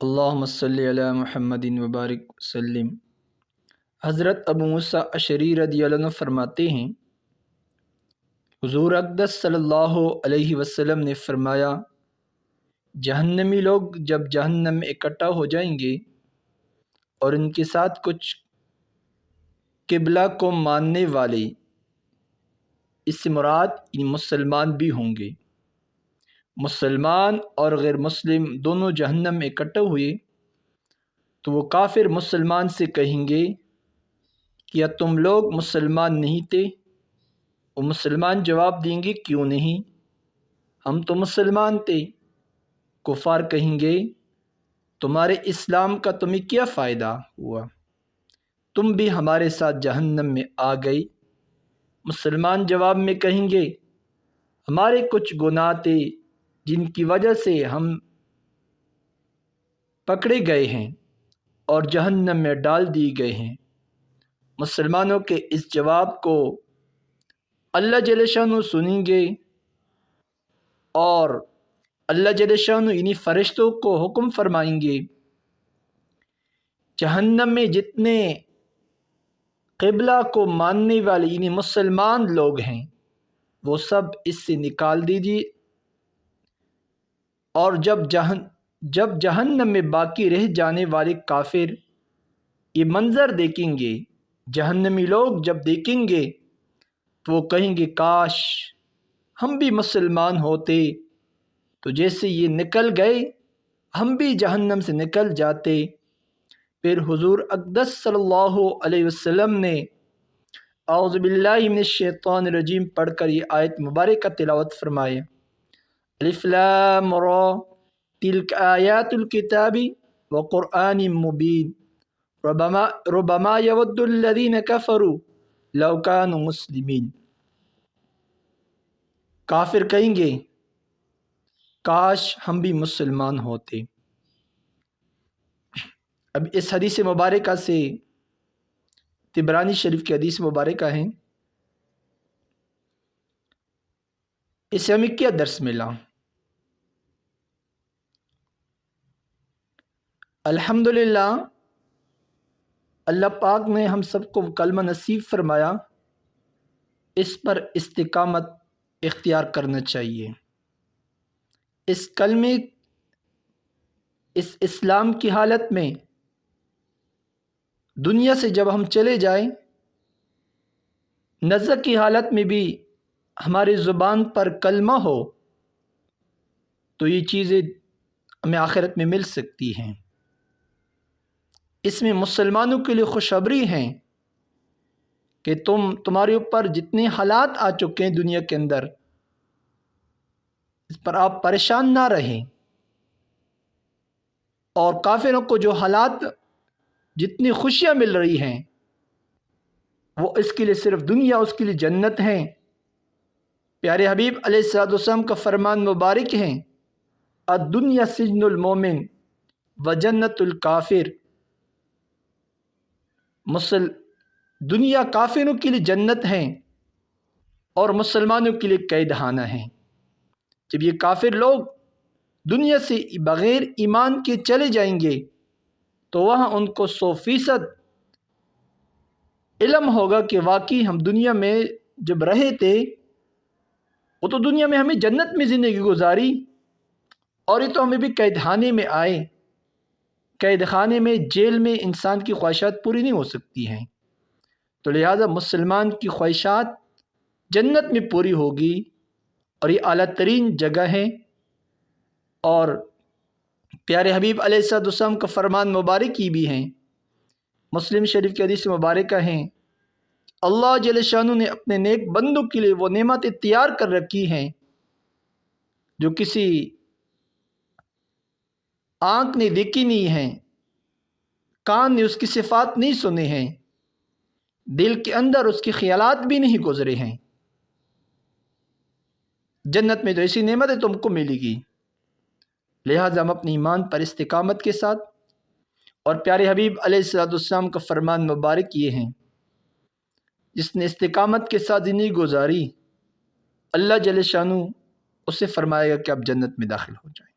اللہم صلی علی محمد وبارک وسلم۔ حضرت ابو موسیٰ اشعری رضی اللہ عنہ فرماتے ہیں، حضور اقدس صلی اللہ علیہ وسلم نے فرمایا، جہنمی لوگ جب جہنم میں اکٹھا ہو جائیں گے اور ان کے ساتھ کچھ قبلہ کو ماننے والے، اس سے مراد مسلمان بھی ہوں گے، مسلمان اور غیر مسلم دونوں جہنم میں اکٹھے ہوئے تو وہ کافر مسلمان سے کہیں گے، کیا تم لوگ مسلمان نہیں تھے؟ وہ مسلمان جواب دیں گے، کیوں نہیں، ہم تو مسلمان تھے۔ کفار کہیں گے، تمہارے اسلام کا تمہیں کیا فائدہ ہوا، تم بھی ہمارے ساتھ جہنم میں آ گئی۔ مسلمان جواب میں کہیں گے، ہمارے کچھ گناہ تھے جن کی وجہ سے ہم پکڑے گئے ہیں اور جہنم میں ڈال دیے گئے ہیں۔ مسلمانوں کے اس جواب کو اللہ جل شانہ سنیں گے اور اللہ جل شانہ انہی فرشتوں کو حکم فرمائیں گے، جہنم میں جتنے قبلہ کو ماننے والے یعنی مسلمان لوگ ہیں وہ سب اس سے نکال دیجیے، اور جب جہنم میں باقی رہ جانے والے کافر یہ منظر دیکھیں گے، جہنمی لوگ جب دیکھیں گے تو وہ کہیں گے، کاش ہم بھی مسلمان ہوتے، تو جیسے یہ نکل گئے ہم بھی جہنم سے نکل جاتے۔ پھر حضور اقدس صلی اللہ علیہ وسلم نے اعوذ باللہ من الشیطان الرجیم پڑھ کر یہ آیت مبارکہ تلاوت فرمائے، الف لام را تلک آیات الکتاب وقرآن مبین ربما یود الذین کفروا لو کانوا مسلمین۔ کافر کہیں گے، کاش ہم بھی مسلمان ہوتے۔ اب اس حدیث مبارکہ سے طبرانی شریف کی حدیث مبارکہ ہیں، اس سے ہمیں کیا درس ملا؟ الحمدللہ اللہ پاک نے ہم سب کو کلمہ نصیب فرمایا، اس پر استقامت اختیار کرنا چاہیے۔ اس کلمے اس اسلام کی حالت میں دنیا سے جب ہم چلے جائیں، نزع کی حالت میں بھی ہماری زبان پر کلمہ ہو تو یہ چیزیں ہمیں آخرت میں مل سکتی ہیں۔ اس میں مسلمانوں کے لیے خوشخبری ہیں کہ تمہارے اوپر جتنے حالات آ چکے ہیں دنیا کے اندر، اس پر آپ پریشان نہ رہیں، اور کافروں کو جو حالات جتنی خوشیاں مل رہی ہیں وہ اس کے لیے صرف دنیا، اس کے لیے جنت ہیں۔ پیارے حبیب علیہ الصلوۃ والسلام کا فرمان مبارک ہے، الدنیا سجن المومن وجنت الکافر۔ دنیا کافروں کے لیے جنت ہیں اور مسلمانوں کے لیے قید خانہ ہیں۔ جب یہ کافر لوگ دنیا سے بغیر ایمان کے چلے جائیں گے تو وہاں ان کو 100% علم ہوگا کہ واقعی ہم دنیا میں جب رہے تھے وہ تو دنیا میں ہمیں جنت میں زندگی گزاری، اور یہ تو ہمیں بھی قید خانے میں آئے۔ قید خانے میں، جیل میں انسان کی خواہشات پوری نہیں ہو سکتی ہیں، تو لہٰذا مسلمان کی خواہشات جنت میں پوری ہوگی، اور یہ اعلیٰ ترین جگہ ہے۔ اور پیارے حبیب علیہ الصلوۃ والسلام کا فرمان مبارک یہ بھی ہیں، مسلم شریف کی حدیث مبارکہ ہیں، اللہ جل شانہ نے اپنے نیک بندوں کے لیے وہ نعمتیں تیار کر رکھی ہیں جو کسی آنکھ نے دیکھی نہیں ہیں، کان نے اس کی صفات نہیں سنے ہیں، دل کے اندر اس کے خیالات بھی نہیں گزرے ہیں۔ جنت میں تو ایسی نعمتیں تم کو ملے گی، لہٰذا ہم اپنے ایمان پر استقامت کے ساتھ، اور پیارے حبیب علیہ الصلوۃ والسلام کا فرمان مبارک یہ ہیں، جس نے استقامت کے ساتھ زندگی گزاری اللہ جل شانہ اسے فرمائے گا کہ آپ جنت میں داخل ہو جائیں۔